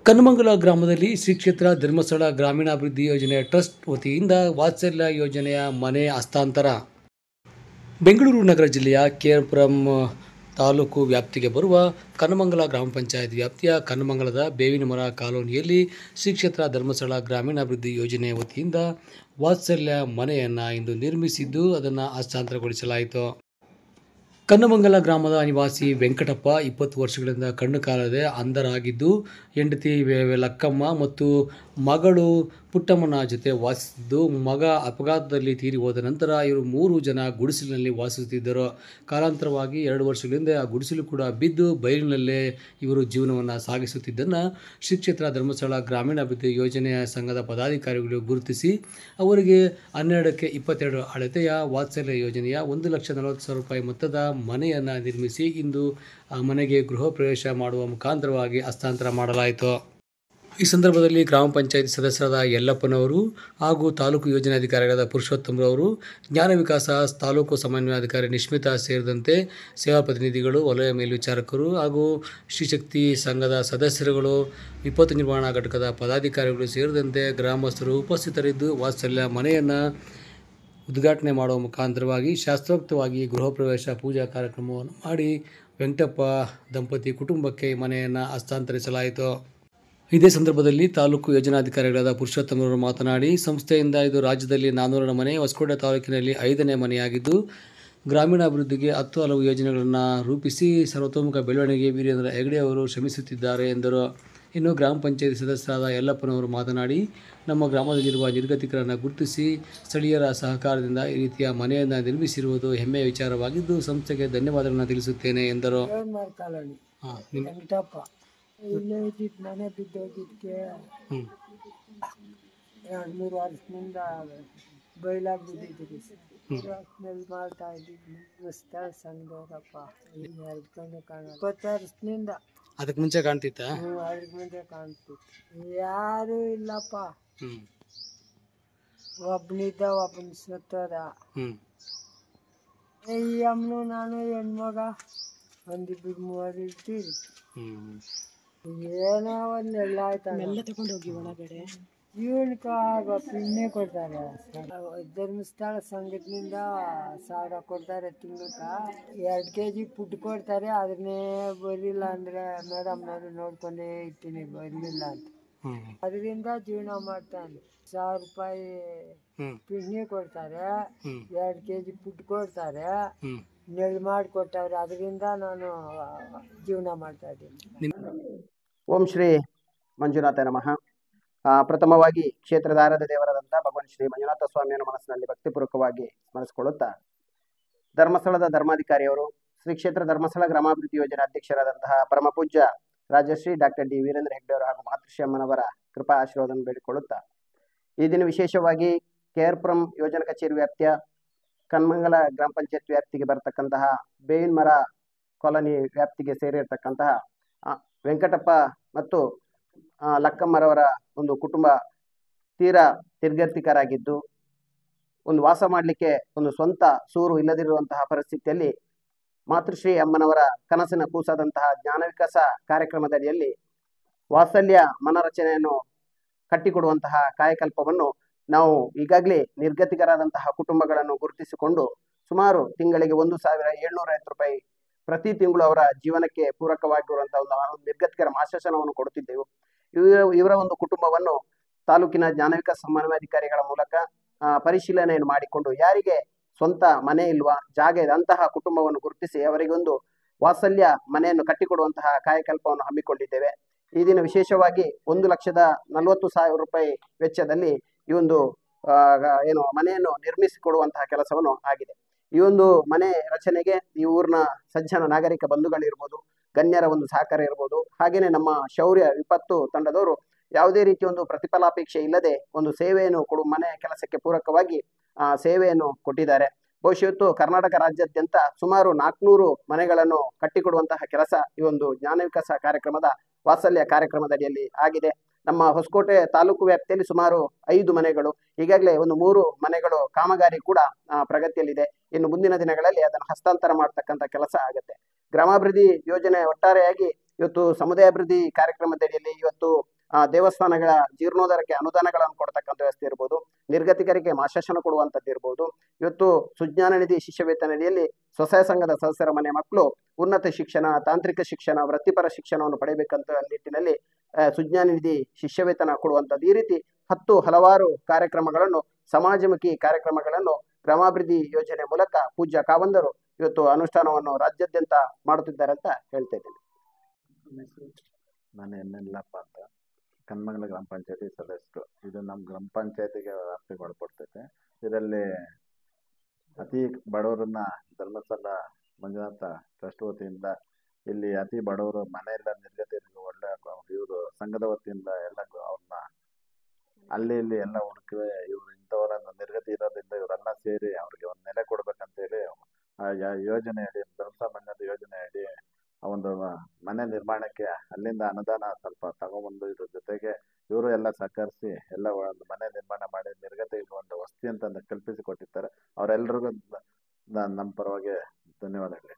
ಕನ್ನಮಂಗಲ ಗ್ರಾಮದಲ್ಲಿ ಶ್ರೀ ಕ್ಷೇತ್ರ ಧರ್ಮಸ್ಥಳ ಗ್ರಾಮೀಣಾಭಿವೃದ್ಧಿ ಯೋಜನೆ ಟ್ರಸ್ಟ್ ವತಿಯಿಂದ ವಾತ್ಸಲ್ಯ ಯೋಜನೆಯ ಮನೆ ಹಸ್ತಾಂತರ. ಬೆಂಗಳೂರು ನಗರ ಜಿಲ್ಲೆಯ ಕೆ.ಆರ್.ಪುರಂ ತಾಲೂಕು ವ್ಯಾಪ್ತಿಗೆ ಬರುವ ಕನ್ನಮಂಗಲ ಗ್ರಾಮ ಪಂಚಾಯತ್ ವ್ಯಾಪ್ತಿಯ ಕನ್ನಮಂಗಲದ ಬೇವಿನಮರ ಕಾಲೋನಿಯಲ್ಲಿ ಶ್ರೀ ಕ್ಷೇತ್ರ ಧರ್ಮಸ್ಥಳ ಗ್ರಾಮೀಣಾಭಿವೃದ್ಧಿ ಯೋಜನೆ ವತಿಯಿಂದ ವಾತ್ಸಲ್ಯ ಮನೆಯನ್ನು ಇಂದು ನಿರ್ಮಿಸಿದ್ದು ಅದನ್ನು ಹಸ್ತಾಂತರಗೊಳಿಸಲಾಯಿತು. ಕನ್ನಮಂಗಲ ಗ್ರಾಮದ ನಿವಾಸಿ ವೆಂಕಟಪ್ಪ 20 ವರ್ಷಗಳಿಂದ ಕಣ್ಣು ಕಾಣದೆ ಅಂಧರಾಗಿದ್ದು, ಹೆಂಡತಿ ಲಕ್ಕಮ್ಮ ಮತ್ತು ಮಗಳು ಪುಟ್ಟಮ್ಮನ ಜೊತೆ ವಾಸಿಸುತ್ತಿದ್ದು, ಮಗ ಅಪಘಾತದಲ್ಲಿ ತೀರಿ ಹೋದ ನಂತರ ಇವರು 3 ಜನ ಗುಡಿಸಲಿನಲ್ಲಿ ವಾಸಿಸುತ್ತಿದ್ದರು. ಕಾಲಾಂತರವಾಗಿ 2 ವರ್ಷಗಳಿಂದ ಆ ಗುಡಿಸಲು ಕೂಡ ಬಿದ್ದು ಬಯಲಿನಲ್ಲೇ ಇವರು ಜೀವನವನ್ನು ಸಾಗಿಸುತ್ತಿದ್ದನ್ನು ಶ್ರೀ ಕ್ಷೇತ್ರ ಧರ್ಮಸ್ಥಳ ಗ್ರಾಮೀಣಾಭಿವೃದ್ಧಿ ಯೋಜನೆಯ ಸಂಘದ ಪದಾಧಿಕಾರಿಗಳು ಗುರುತಿಸಿ ಅವರಿಗೆ 12/22 ಅಳತೆಯ ವಾತ್ಸಲ್ಯ ಯೋಜನೆಯ 1,40,40,000 ರೂಪಾಯಿ ಮೊತ್ತದ ಮನೆಯನ್ನು ನಿರ್ಮಿಸಿ ಇಂದು ಆ ಮನೆಗೆ ಗೃಹ ಪ್ರವೇಶ ಮಾಡುವ ಮುಖಾಂತರವಾಗಿ ಹಸ್ತಾಂತರ ಮಾಡಲಾಯಿತು. ಈ ಸಂದರ್ಭದಲ್ಲಿ ಗ್ರಾಮ ಪಂಚಾಯಿತಿ ಸದಸ್ಯರಾದ ಯಲ್ಲಪ್ಪನವರು ಹಾಗೂ ತಾಲೂಕು ಯೋಜನಾಧಿಕಾರಿಗಳಾದ ಪುರುಷೋತ್ತಮರವರು, ಜ್ಞಾನ ವಿಕಾಸ ತಾಲೂಕು ಸಮನ್ವಯಾಧಿಕಾರಿ ನಿಶ್ಮಿತಾ ಸೇರಿದಂತೆ ಸೇವಾ ಪ್ರತಿನಿಧಿಗಳು, ವಲಯ ಮೇಲ್ವಿಚಾರಕರು ಹಾಗೂ ಶ್ರೀಶಕ್ತಿ ಸಂಘದ ಸದಸ್ಯರುಗಳು, ವಿಪತ್ತು ನಿರ್ವಹಣಾ ಘಟಕದ ಪದಾಧಿಕಾರಿಗಳು ಸೇರಿದಂತೆ ಗ್ರಾಮಸ್ಥರು ಉಪಸ್ಥಿತರಿದ್ದು ವಾತ್ಸಲ್ಯ ಮನೆಯನ್ನು ಉದ್ಘಾಟನೆ ಮಾಡುವ ಮುಖಾಂತರವಾಗಿ ಶಾಸ್ತ್ರೋಕ್ತವಾಗಿ ಗೃಹ ಪ್ರವೇಶ ಪೂಜಾ ಕಾರ್ಯಕ್ರಮವನ್ನು ಮಾಡಿ ವೆಂಕಟಪ್ಪ ದಂಪತಿ ಕುಟುಂಬಕ್ಕೆ ಮನೆಯನ್ನು ಹಸ್ತಾಂತರಿಸಲಾಯಿತು. ಇದೇ ಸಂದರ್ಭದಲ್ಲಿ ತಾಲೂಕು ಯೋಜನಾಧಿಕಾರಿಗಳಾದ ಪುರುಷೋತ್ತಮರವರು ಮಾತನಾಡಿ, ಸಂಸ್ಥೆಯಿಂದ ಇದು ರಾಜ್ಯದಲ್ಲಿ 400ನೇ ಮನೆ, ಹೊಸಕೋಟೆ ತಾಲೂಕಿನಲ್ಲಿ 5ನೇ ಮನೆಯಾಗಿದ್ದು, ಗ್ರಾಮೀಣಾಭಿವೃದ್ಧಿಗೆ 10 ಹಲವು ಯೋಜನೆಗಳನ್ನು ರೂಪಿಸಿ ಸರ್ವತೋಮುಖ ಬೆಳವಣಿಗೆಗೆ ವೀರೇಂದ್ರ ಹೆಗಡೆ ಅವರು ಶ್ರಮಿಸುತ್ತಿದ್ದಾರೆ ಎಂದರು. ಇನ್ನು ಗ್ರಾಮ ಪಂಚಾಯಿತಿ ಸದಸ್ಯರಾದ ಯಲ್ಲಪ್ಪನವರು ಮಾತನಾಡಿ, ನಮ್ಮ ಗ್ರಾಮದಲ್ಲಿರುವ ನಿರ್ಗತಿಕರನ್ನು ಗುರುತಿಸಿ ಸ್ಥಳೀಯರ ಸಹಕಾರದಿಂದ ಈ ರೀತಿಯ ಮನೆಯನ್ನು ನಿರ್ಮಿಸಿರುವುದು ಹೆಮ್ಮೆಯ ವಿಚಾರವಾಗಿದ್ದು ಸಂಸ್ಥೆಗೆ ಧನ್ಯವಾದಗಳನ್ನು ತಿಳಿಸುತ್ತೇನೆ ಎಂದರು. ಇಲ್ಲೇ ಇದ್ದಿದ್ದು ಮನೆ ಬಿದ್ದೋಗಿದ್ದಕ್ಕೆ 2-3 ವರ್ಷದಿಂದ ಬಯಲಾಗಿ ಬಿದ್ದಿದ್ದೀರಿ. ಸ್ಮೆಲ್ ಮಾಡ್ತಾ ಇದ್ದಿದ್ದು ಸ್ಥಳ ಸಂಘದವರಪ್ಪ 2 ಕಣ್ಣು ಕಾಣೋದು 20 ವರ್ಷದಿಂದ. ಅದಕ್ಕೆ ಮುಂಚೆ ಕಾಣ್ತಿತ್ತ? ಅದಕ್ಕೆ ಮುಂಚೆ ಕಾಣ್ತಿತ್ತು. ಯಾರು ಇಲ್ಲಪ್ಪ, ಒಬ್ಬನಿದ್ದ ಒಬ್ಬನ ಸತ್ತೋದ. ಈ ಅಮ್ಮನು ನಾನು ಹೆಣ್ಮಗ ಒಂದಿಬ್ಬರು 3 ಇರ್ತೀರಿ. ಏನೋ ಒಂದು ಎಲ್ಲ ಆಯ್ತಾನೆ ತಗೊಂಡೋಗಿ ಒಳಗಡೆ ಇವನ್ಕ ಪಿಣ್ಣೆ ಕೊಡ್ತಾರೆ. ಧರ್ಮಸ್ಥಳ ಸಂಘದಿಂದ 1000 ಕೊಡ್ತಾರೆ ತಿಂಗಳಕ್ಕ. 2 kg ಫುಡ್ ಕೊಡ್ತಾರೆ. ಅದನ್ನೇ ಬರಲಿಲ್ಲ ಅಂದರೆ ಮೇಡಮ್ನವರು ನೋಡ್ಕೊಂಡೇ ಇರ್ತೀನಿ ಬರಲಿಲ್ಲ ಅಂತ. ಅದರಿಂದ ಜೀವನ ಮಾಡ್ತಾನೆ. 1000 ರೂಪಾಯಿ ಪಿಣ್ಣೆ ಕೊಡ್ತಾರೆ, 2 kg ಫುಡ್ ಕೊಡ್ತಾರೆ, ನೆರಳು ಮಾಡಿಕೊಟ್ಟವ್ರೆ. ಅದರಿಂದ ನಾನು ಜೀವನ ಮಾಡ್ತಾ ಇದ್ದೀನಿ. ಓಂ ಶ್ರೀ ಮಂಜುನಾಥ ನಮಃ. ಪ್ರಥಮವಾಗಿ ಕ್ಷೇತ್ರದ ಆರಾಧ್ಯ ದೇವರಾದಂಥ ಭಗವಾನ್ ಶ್ರೀ ಮಂಜುನಾಥ ಸ್ವಾಮಿಯನ್ನು ಮನಸ್ಸಿನಲ್ಲಿ ಭಕ್ತಿಪೂರ್ವಕವಾಗಿ ಸ್ಮರಿಸಿಕೊಳ್ಳುತ್ತಾ, ಧರ್ಮಸ್ಥಳದ ಧರ್ಮಾಧಿಕಾರಿಯವರು, ಶ್ರೀ ಕ್ಷೇತ್ರ ಧರ್ಮಸ್ಥಳ ಗ್ರಾಮಾಭಿವೃದ್ಧಿ ಯೋಜನೆ ಅಧ್ಯಕ್ಷರಾದಂತಹ ಪರಮಪೂಜ್ಯ ರಾಜಶ್ರೀ ಡಾಕ್ಟರ್ ಡಿ ವೀರೇಂದ್ರ ಹೆಗ್ಡೆ ಅವರು ಹಾಗೂ ಮಾತೃಶ್ರೀ ಅಮ್ಮನವರ ಕೃಪಾ ಆಶೀರ್ವಾದವನ್ನು ಬೇಡಿಕೊಳ್ಳುತ್ತಾ, ಈ ದಿನ ವಿಶೇಷವಾಗಿ ಕೆ.ಆರ್.ಪುರಂ ಯೋಜನಾ ಕಚೇರಿ ವ್ಯಾಪ್ತಿಯ ಕನ್ನಮಂಗಲ ಗ್ರಾಮ ಪಂಚಾಯತ್ ವ್ಯಾಪ್ತಿಗೆ ಬರತಕ್ಕಂತಹ ಬೇವಿನಮರ ಕಾಲೋನಿ ವ್ಯಾಪ್ತಿಗೆ ಸೇರಿರ್ತಕ್ಕಂತಹ ವೆಂಕಟಪ್ಪ ಮತ್ತು ಲಕ್ಕಮ್ಮರವರ ಒಂದು ಕುಟುಂಬ ತೀರಾ ನಿರ್ಗತಿಕರಾಗಿದ್ದು, ಒಂದು ವಾಸ ಮಾಡಲಿಕ್ಕೆ ಒಂದು ಸ್ವಂತ ಸೂರು ಇಲ್ಲದಿರುವಂತಹ ಪರಿಸ್ಥಿತಿಯಲ್ಲಿ ಮಾತೃಶ್ರೀ ಅಮ್ಮನವರ ಕನಸಿನ ಕೂಸಾದಂತಹ ಜ್ಞಾನ ವಿಕಾಸ ಕಾರ್ಯಕ್ರಮದಡಿಯಲ್ಲಿ ವಾತ್ಸಲ್ಯ ಮನರಚನೆಯನ್ನು ಕಟ್ಟಿಕೊಡುವಂತಹ ಕಾಯಕಲ್ಪವನ್ನು ನಾವು ಈಗಾಗಲೇ ನಿರ್ಗತಿಕರಾದಂತಹ ಕುಟುಂಬಗಳನ್ನು ಗುರುತಿಸಿಕೊಂಡು ಸುಮಾರು ತಿಂಗಳಿಗೆ 1,750 ರೂಪಾಯಿ ಪ್ರತಿ ತಿಂಗಳು ಅವರ ಜೀವನಕ್ಕೆ ಪೂರಕವಾಗಿರುವಂತಹ ಒಂದು ನಿರ್ಗತಿಕರ ಆಶ್ವಾಸನವನ್ನು ಕೊಡುತ್ತಿದ್ದೆವು. ಇವರ ಒಂದು ಕುಟುಂಬವನ್ನು ತಾಲೂಕಿನ ಜ್ಞಾನ ವಿಕಾಸ ಸಮನ್ವಯಾಧಿಕಾರಿಗಳ ಮೂಲಕ ಪರಿಶೀಲನೆಯನ್ನು ಮಾಡಿಕೊಂಡು ಯಾರಿಗೆ ಸ್ವಂತ ಮನೆ ಇಲ್ವಾ, ಜಾಗ ಇದೆ ಅಂತಹ ಕುಟುಂಬವನ್ನು ಗುರುತಿಸಿ ಅವರಿಗೆ ಒಂದು ವಾತ್ಸಲ್ಯ ಮನೆಯನ್ನು ಕಟ್ಟಿಕೊಡುವಂತಹ ಕಾಯಕಲ್ಪವನ್ನು ಹಮ್ಮಿಕೊಂಡಿದ್ದೇವೆ. ಈ ದಿನ ವಿಶೇಷವಾಗಿ 1,40,40,000 ರೂಪಾಯಿ ವೆಚ್ಚದಲ್ಲಿ ಈ ಒಂದು ಮನೆಯನ್ನು ನಿರ್ಮಿಸಿಕೊಡುವಂತಹ ಕೆಲಸವನ್ನು ಆಗಿದೆ. ಈ ಒಂದು ಮನೆ ರಚನೆಗೆ ಈ ಊರಿನ ಸಜ್ಜನ ನಾಗರಿಕ ಬಂಧುಗಳಿರ್ಬೋದು, ಗಣ್ಯರ ಒಂದು ಸಹಕಾರ ಇರ್ಬೋದು, ಹಾಗೇನೆ ನಮ್ಮ ಶೌರ್ಯ ವಿಪತ್ತು ತಂಡದವರು ಯಾವುದೇ ರೀತಿಯ ಒಂದು ಪ್ರತಿಫಲಾಪೇಕ್ಷೆ ಇಲ್ಲದೆ ಒಂದು ಸೇವೆಯನ್ನು ಮನೆ ಕೆಲಸಕ್ಕೆ ಪೂರಕವಾಗಿ ಸೇವೆಯನ್ನು ಕೊಟ್ಟಿದ್ದಾರೆ. ಬಹುಶಃ ಕರ್ನಾಟಕ ರಾಜ್ಯಾದ್ಯಂತ ಸುಮಾರು 400 ಮನೆಗಳನ್ನು ಕಟ್ಟಿಕೊಡುವಂತಹ ಕೆಲಸ ಈ ಒಂದು ಜ್ಞಾನ ವಿಕಾಸ ಕಾರ್ಯಕ್ರಮದ ವಾತ್ಸಲ್ಯ ಕಾರ್ಯಕ್ರಮದಡಿಯಲ್ಲಿ ಆಗಿದೆ. ನಮ್ಮ ಹೊಸಕೋಟೆ ತಾಲೂಕು ವ್ಯಾಪ್ತಿಯಲ್ಲಿ ಸುಮಾರು 5 ಮನೆಗಳು, ಈಗಾಗಲೇ ಒಂದು 3 ಮನೆಗಳು ಕಾಮಗಾರಿ ಕೂಡ ಪ್ರಗತಿಯಲ್ಲಿದೆ. ಇನ್ನು ಮುಂದಿನ ದಿನಗಳಲ್ಲಿ ಅದನ್ನು ಹಸ್ತಾಂತರ ಮಾಡತಕ್ಕಂಥ ಕೆಲಸ ಆಗುತ್ತೆ. ಗ್ರಾಮಾಭಿವೃದ್ಧಿ ಯೋಜನೆ ಒಟ್ಟಾರೆಯಾಗಿ ಇವತ್ತು ಸಮುದಾಯ ಅಭಿವೃದ್ಧಿ ಕಾರ್ಯಕ್ರಮದಡಿಯಲ್ಲಿ ಇವತ್ತು ದೇವಸ್ಥಾನಗಳ ಜೀರ್ಣೋದ್ಧಾರಕ್ಕೆ ಅನುದಾನಗಳನ್ನು ಕೊಡ್ತಕ್ಕಂಥ ವ್ಯವಸ್ಥೆ ಇರ್ಬೋದು, ನಿರ್ಗತಿಕರಿಗೆ ಮಾಶಾಸನ ಕೊಡುವಂಥದ್ದು ಇರ್ಬೋದು. ಇವತ್ತು ಸುಜ್ಞಾನ ನಿಧಿ ಶಿಷ್ಯ ವೇತನ ಅಡಿಯಲ್ಲಿ ಸ್ವಸಹಾಯ ಸಂಘದ ಸದಸ್ಯರ ಮನೆ ಮಕ್ಕಳು ಉನ್ನತ ಶಿಕ್ಷಣ, ತಾಂತ್ರಿಕ ಶಿಕ್ಷಣ, ವೃತ್ತಿಪರ ಶಿಕ್ಷಣವನ್ನು ಪಡೆಯಬೇಕಂತ ನಿಟ್ಟಿನಲ್ಲಿ ಸುಜ್ಞಾನ ನಿಧಿ ಶಿಷ್ಯ ವೇತನ ಕೊಡುವಂಥದ್ದು. ಈ ರೀತಿ ಹಲವಾರು ಕಾರ್ಯಕ್ರಮಗಳನ್ನು, ಸಮಾಜಮುಖಿ ಕಾರ್ಯಕ್ರಮಗಳನ್ನು ಗ್ರಾಮಾಭಿವೃದ್ಧಿ ಯೋಜನೆ ಮೂಲಕ ಪೂಜ್ಯ ಕಾವಂದರು ಇವತ್ತು ಅನುಷ್ಠಾನವನ್ನು ರಾಜ್ಯಾದ್ಯಂತ ಮಾಡುತ್ತಿದ್ದಾರೆ ಅಂತ ಹೇಳ್ತಾ ಇದ್ದೀನಿ. ನಾನು ಎನ್ನಲ್ಲಪ್ಪ ಅಂತ, ಕನ್ಮಂಗಲ ಗ್ರಾಮ ಪಂಚಾಯತಿ ಸದಸ್ಯರು. ಇದು ನಮ್ಮ ಗ್ರಾಮ ಪಂಚಾಯತಿಗೆ ವ್ಯಾಪ್ತಿಗೆ ಒಳಪಡ್ತೈತೆ. ಇದರಲ್ಲಿ ಅತಿ ಬಡವರನ್ನ ಧರ್ಮಸ್ಥಳ ಮಂಜುನಾಥ ಟ್ರಸ್ಟ್ ವತಿಯಿಂದ ಇಲ್ಲಿ ಅತಿ ಬಡವರು ಮನೆಯೆಲ್ಲ ನಿರ್ಗತಿಯರಿಗೆ ಒಳ್ಳೆ ಇವರು ಸಂಘದ ವತಿಯಿಂದ ಎಲ್ಲ ಅವ್ರನ್ನ ಅಲ್ಲಿ ಇಲ್ಲಿ ಎಲ್ಲ ಹುಡುಕಿವೆ. ಇವರು ಇಂಥವರನ್ನ ನಿರ್ಗತಿ ಇರೋದ್ರಿಂದ ಇವರೆಲ್ಲ ಸೇರಿ ಅವ್ರಿಗೆ ಒಂದು ನೆಲೆ ಕೊಡ್ಬೇಕಂತೇಳಿ ಯೋಜನೆ ಅಡಿ, ಧರ್ಮಸ್ಥಳ ಮಂಜುನಾಥ ಯೋಜನೆ ಅಡಿ ಆ ಒಂದು ಮನೆ ನಿರ್ಮಾಣಕ್ಕೆ ಅಲ್ಲಿಂದ ಅನುದಾನ ಸ್ವಲ್ಪ ತಗೊಂಡ್ಬಂದು ಇದ್ರ ಜೊತೆಗೆ ಇವರು ಎಲ್ಲ ಸಹಕರಿಸಿ ಎಲ್ಲ ಒಂದು ಮನೆ ನಿರ್ಮಾಣ ಮಾಡಿ ನಿರ್ಗತಿಗೆ ಒಂದು ವಸತಿ ಅಂತ ಕಲ್ಪಿಸಿ ಕೊಟ್ಟಿರ್ತಾರೆ. ಅವರೆಲ್ಲರಿಗೂ ನಮ್ಮ ಪರವಾಗಿ ಧನ್ಯವಾದಗಳು.